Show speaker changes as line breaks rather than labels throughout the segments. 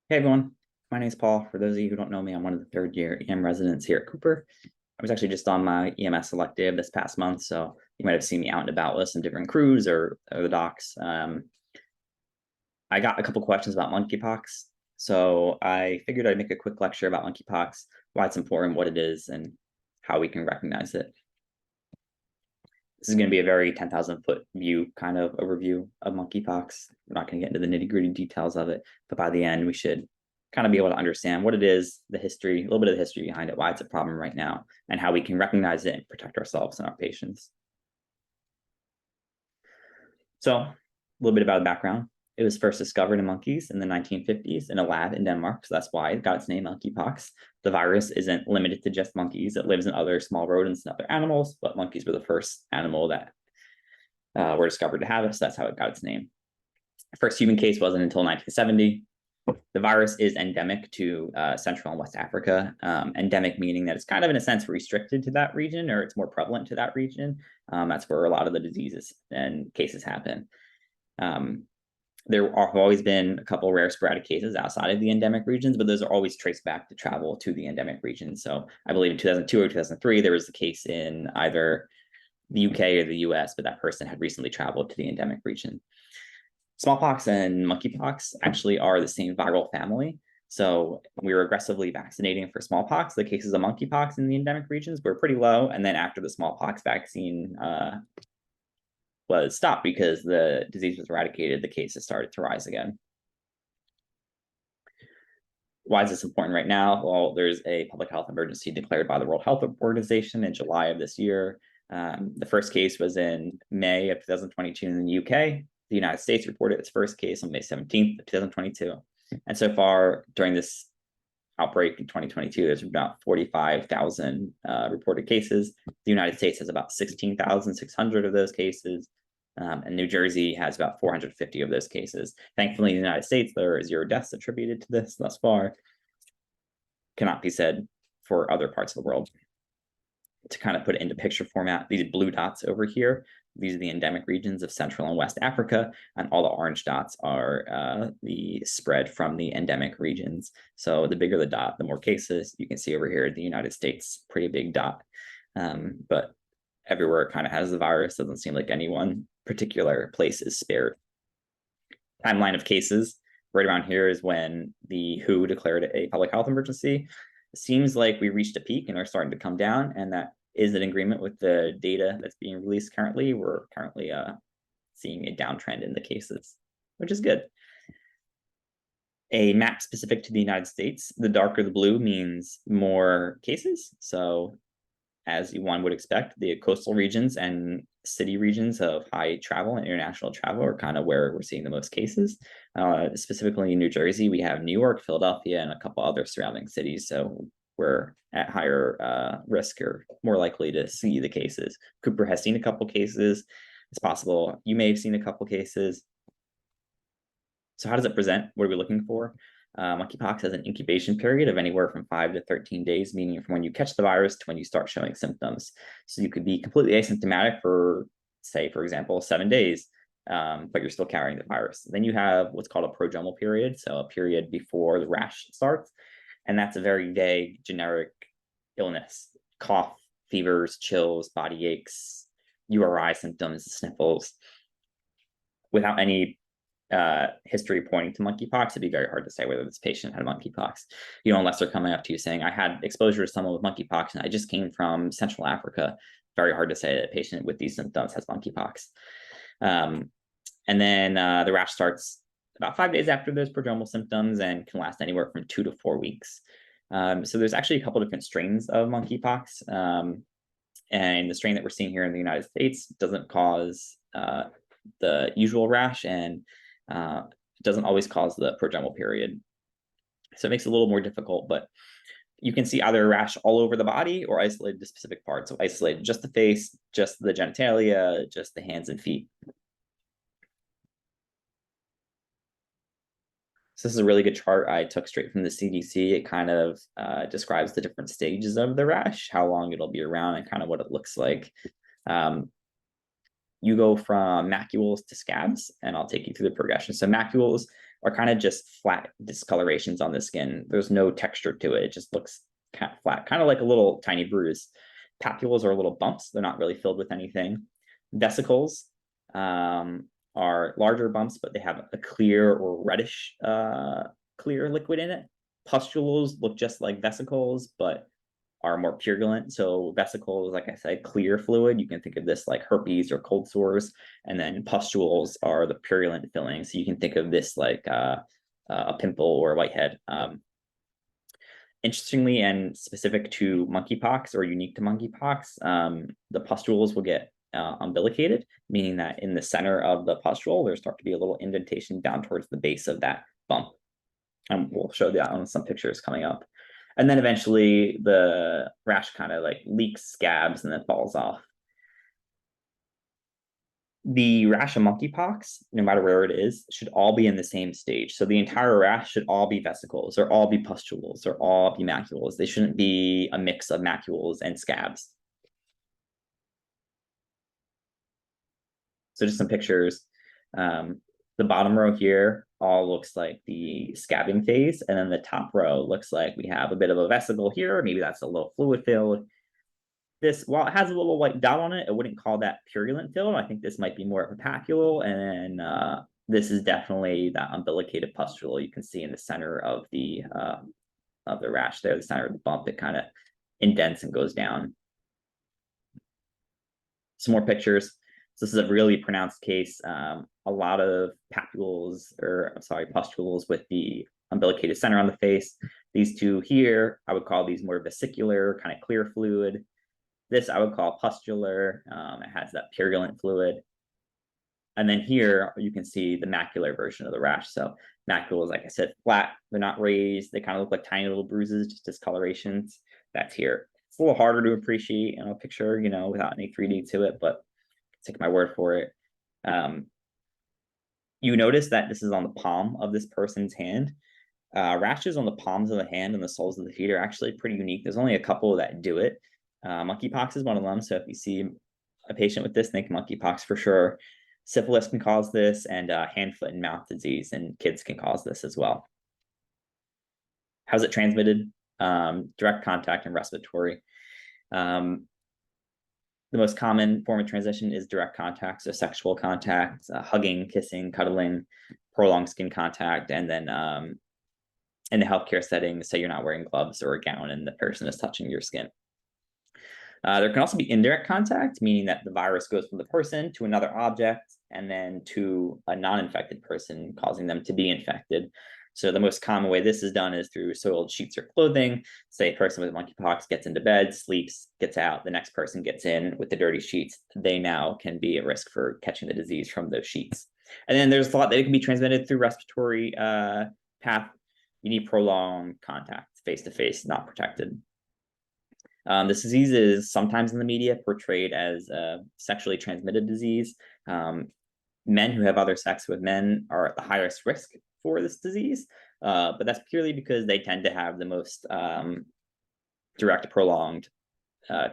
Hey everyone, my name is Paul. For those of you who don't know me, I'm one of the third year EM residents here at Cooper. I was actually just on my EMS elective this past month, so you might have seen me out and about with some different crews or the docs. I got a couple questions about monkeypox, so I figured I'd make a quick lecture about monkeypox, why it's important, what it is, and how we can recognize it. This is going to be a very 10,000-foot view kind of overview of monkeypox. We're not going to get into the nitty-gritty details of it, but by the end, we should kind of be able to understand what it is, the history, a little bit of the history behind it, why it's a problem right now, and how we can recognize it and protect ourselves and our patients. So a little bit about the background. It was first discovered in monkeys in the 1950s in a lab in Denmark, so that's why it got its name, monkeypox. The virus isn't limited to just monkeys. It lives in other small rodents and other animals, but monkeys were the first animal that were discovered to have it, so that's how it got its name. The first human case wasn't until 1970. The virus is endemic to Central and West Africa. Endemic meaning that it's kind of, in a sense, restricted to that region, or it's more prevalent to that region. That's where a lot of the diseases and cases happen. There have always been a couple rare sporadic cases outside of the endemic regions, but those are always traced back to travel to the endemic region. So I believe in 2002 or 2003, there was a case in either the UK or the US, but that person had recently traveled to the endemic region. Smallpox and monkeypox actually are the same viral family. So we were aggressively vaccinating for smallpox. The cases of monkeypox in the endemic regions were pretty low. And then after the smallpox vaccine was stopped because the disease was eradicated, the cases started to rise again. Why is this important right now? Well, there's a public health emergency declared by the World Health Organization in July of this year. The first case was in May of 2022 in the UK. The United States reported its first case on May 17th of 2022. And so far during this outbreak in 2022, there's about 45,000 reported cases. The United States has about 16,600 of those cases. And New Jersey has about 450 of those cases. Thankfully, in the United States, there are 0 deaths attributed to this thus far. Cannot be said for other parts of the world. To kind of put it into picture format, these blue dots over here, these are the endemic regions of Central and West Africa, and all the orange dots are the spread from the endemic regions. So the bigger the dot, the more cases. You can see over here, the United States, pretty big dot. But everywhere it kind of has the virus, doesn't seem like any one particular place is spared. Timeline of cases, right around here is when the WHO declared a public health emergency. It seems like we reached a peak and are starting to come down, and that is in agreement with the data that's being released currently. We're currently seeing a downtrend in the cases, which is good. A map specific to the United States, the darker the blue means more cases. So as one would expect, the coastal regions and city regions of high travel and international travel are kind of where we're seeing the most cases. Specifically in New Jersey, we have New York, Philadelphia, and a couple other surrounding cities. So we're at higher risk or more likely to see the cases. Cooper has seen a couple cases. It's possible you may have seen a couple cases. So how does it present? What are we looking for? Monkeypox has an incubation period of anywhere from 5 to 13 days, meaning from when you catch the virus to when you start showing symptoms. So you could be completely asymptomatic for, say, for example, 7 days, but you're still carrying the virus. Then you have what's called a prodromal period, so a period before the rash starts. And that's a very vague, generic illness: cough, fevers, chills, body aches, URI symptoms, sniffles. Without any history pointing to monkeypox, it'd be very hard to say whether this patient had monkeypox. Unless they're coming up to you saying, I had exposure to someone with monkeypox and I just came from Central Africa. Very hard to say that a patient with these symptoms has monkeypox. And then the rash starts about 5 days after those prodromal symptoms and can last anywhere from 2 to 4 weeks. So there's actually a couple different strains of monkeypox. And the strain that we're seeing here in the United States doesn't cause the usual rash, and it doesn't always cause the prodromal period. So it makes it a little more difficult, but you can see either a rash all over the body or isolated to specific parts. So isolated just the face, just the genitalia, just the hands and feet. So this is a really good chart I took straight from the CDC. It kind of describes the different stages of the rash, how long it'll be around, and kind of what it looks like. You go from macules to scabs, and I'll take you through the progression. So macules are kind of just flat discolorations on the skin. There's no texture to it. It just looks kind of flat, kind of like a little tiny bruise. Papules are little bumps. They're not really filled with anything. Vesicles are larger bumps, but they have a clear or reddish clear liquid in it. Pustules look just like vesicles, but are more purulent. So vesicles, like I said, clear fluid. You can think of this like herpes or cold sores. And then pustules are the purulent filling. So you can think of this like a pimple or a whitehead. Interestingly, and specific to monkeypox or unique to monkeypox, the pustules will get umbilicated, meaning that in the center of the pustule, there's start to be a little indentation down towards the base of that bump. And we'll show that on some pictures coming up. And then eventually the rash kind of like leaks, scabs, and then falls off. The rash of monkeypox, no matter where it is, should all be in the same stage. So the entire rash should all be vesicles, or all be pustules, or all be macules. They shouldn't be a mix of macules and scabs. So just some pictures. The bottom row here all looks like the scabbing phase, and then the top row looks like we have a bit of a vesicle here. Maybe that's a little fluid filled. This, while it has a little white dot on it, I wouldn't call that purulent filled. I think this might be more of a papule, and then this is definitely that umbilicated pustule you can see in the center of the rash there, the center of the bump. It kind of indents and goes down. Some more pictures. So this is a really pronounced case. A lot of papules, or I'm sorry, pustules with the umbilicated center on the face. These two here, I would call these more vesicular, kind of clear fluid. This I would call pustular. It has that purulent fluid. And then here you can see the macular version of the rash. So macules, like I said, flat, they're not raised. They kind of look like tiny little bruises, just discolorations. That's here. It's a little harder to appreciate in a picture, you know, without any 3D to it, but take my word for it. You notice that this is on the palm of this person's hand. Rashes on the palms of the hand and the soles of the feet are actually pretty unique. There's only a couple that do it. Monkeypox is one of them. So if you see a patient with this, think monkeypox for sure. Syphilis can cause this, and hand, foot, and mouth disease, and kids can cause this as well. How's it transmitted? Direct contact and respiratory. The most common form of transmission is direct contact, so sexual contact, hugging, kissing, cuddling, prolonged skin contact, and then in the healthcare setting, say you're not wearing gloves or a gown and the person is touching your skin. There can also be indirect contact, meaning that the virus goes from the person to another object and then to a non-infected person, causing them to be infected. So the most common way this is done is through soiled sheets or clothing. Say a person with monkeypox gets into bed, sleeps, gets out, the next person gets in with the dirty sheets. They now can be at risk for catching the disease from those sheets. And then there's a lot that it can be transmitted through respiratory path. You need prolonged contact, face-to-face, not protected. This disease is sometimes in the media portrayed as a sexually transmitted disease. Men who have other sex with men are at the highest risk for this disease, but that's purely because they tend to have the most direct, prolonged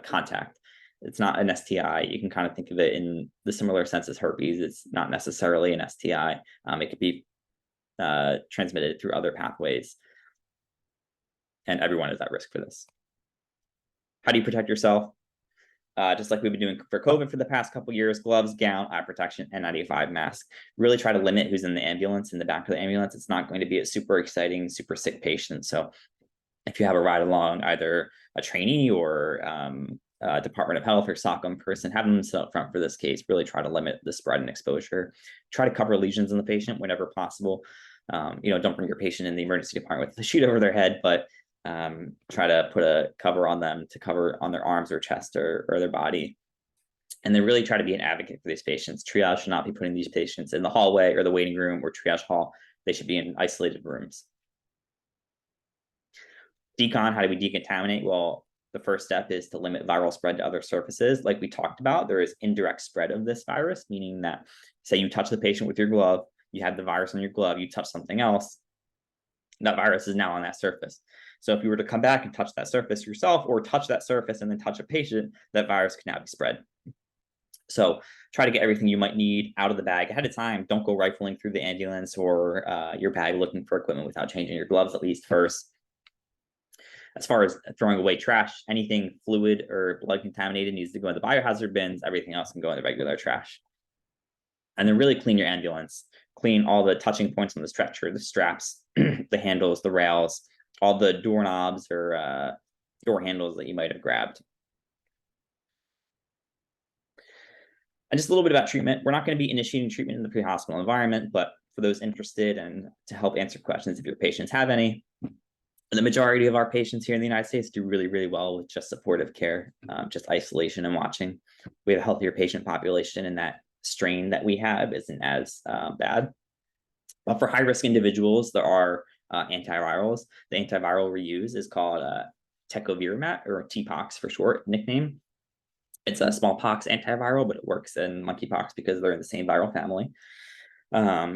contact. It's not an STI. You can kind of think of it in the similar sense as herpes. It's not necessarily an STI. It could be transmitted through other pathways, and everyone is at risk for this. How do you protect yourself? Just like we've been doing for COVID for the past couple of years, gloves, gown, eye protection, N95 mask. Really try to limit who's in the ambulance, in the back of the ambulance. It's not going to be a super exciting, super sick patient. So if you have a ride along, either a trainee or Department of Health or SOCM person, have them sit up front for this case. Really try to limit the spread and exposure. Try to cover lesions in the patient whenever possible. Don't bring your patient in the emergency department with a sheet over their head, but try to put a cover on them to cover on their arms or chest or their body. And then really try to be an advocate for these patients. Triage should not be putting these patients in the hallway or the waiting room or triage hall. They should be in isolated rooms. Decon, how do we decontaminate? Well, the first step is to limit viral spread to other surfaces. Like we talked about, there is indirect spread of this virus, meaning that, say you touch the patient with your glove, you have the virus on your glove, you touch something else, that virus is now on that surface. So if you were to come back and touch that surface yourself, or touch that surface and then touch a patient, that virus can now be spread. So try to get everything you might need out of the bag ahead of time. Don't go rifling through the ambulance or your bag looking for equipment without changing your gloves at least first. As far as throwing away trash, anything fluid or blood contaminated needs to go in the biohazard bins. Everything else can go in the regular trash. And then really clean your ambulance. Clean all the touching points on the stretcher, the straps, the handles, the rails, all the doorknobs or door handles that you might have grabbed. And just a little bit about treatment. We're not going to be initiating treatment in the pre-hospital environment, but for those interested and to help answer questions if your patients have any, the majority of our patients here in the United States do really, really well with just supportive care, just isolation and watching. We have a healthier patient population, and that strain that we have isn't as bad. But for high-risk individuals, there are antivirals. The antiviral we use is called tecovirimat, or TPOX for short nickname. It's a smallpox antiviral, but it works in monkeypox because they're in the same viral family.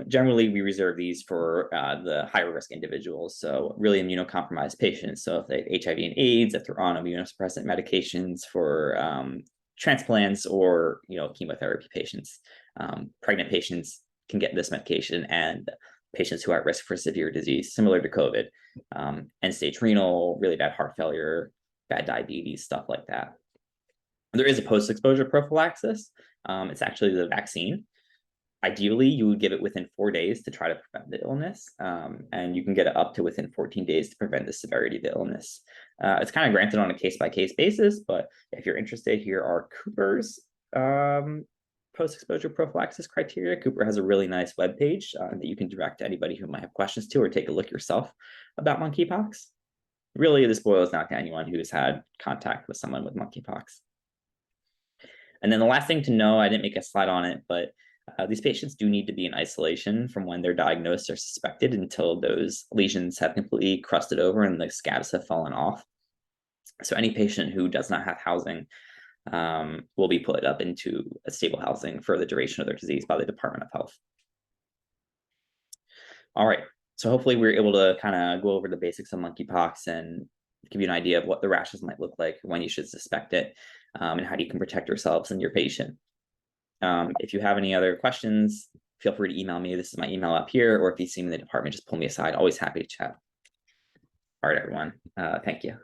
Generally, we reserve these for the higher risk individuals, so really immunocompromised patients. So if they have HIV and AIDS, if they're on immunosuppressant medications for transplants or chemotherapy patients, pregnant patients can get this medication, and patients who are at risk for severe disease, similar to COVID, end-stage renal, really bad heart failure, bad diabetes, stuff like that. There is a post-exposure prophylaxis. It's actually the vaccine. Ideally, you would give it within 4 days to try to prevent the illness, and you can get it up to within 14 days to prevent the severity of the illness. It's kind of granted on a case-by-case basis, but if you're interested, here are Cooper's post-exposure prophylaxis criteria. Cooper has a really nice webpage that you can direct to anybody who might have questions to, or take a look yourself about monkeypox. Really, this boils down to anyone who's had contact with someone with monkeypox. And then the last thing to know, I didn't make a slide on it, but these patients do need to be in isolation from when they're diagnosed or suspected until those lesions have completely crusted over and the scabs have fallen off. So any patient who does not have housing will be put up into a stable housing for the duration of their disease by the Department of Health. All right, so hopefully we're able to kind of go over the basics of monkeypox and give you an idea of what the rashes might look like, when you should suspect it, and how you can protect yourselves and your patient. If you have any other questions, feel free to email me. This is my email up here, or if you see me in the department, just pull me aside. Always happy to chat. All right, everyone. Thank you.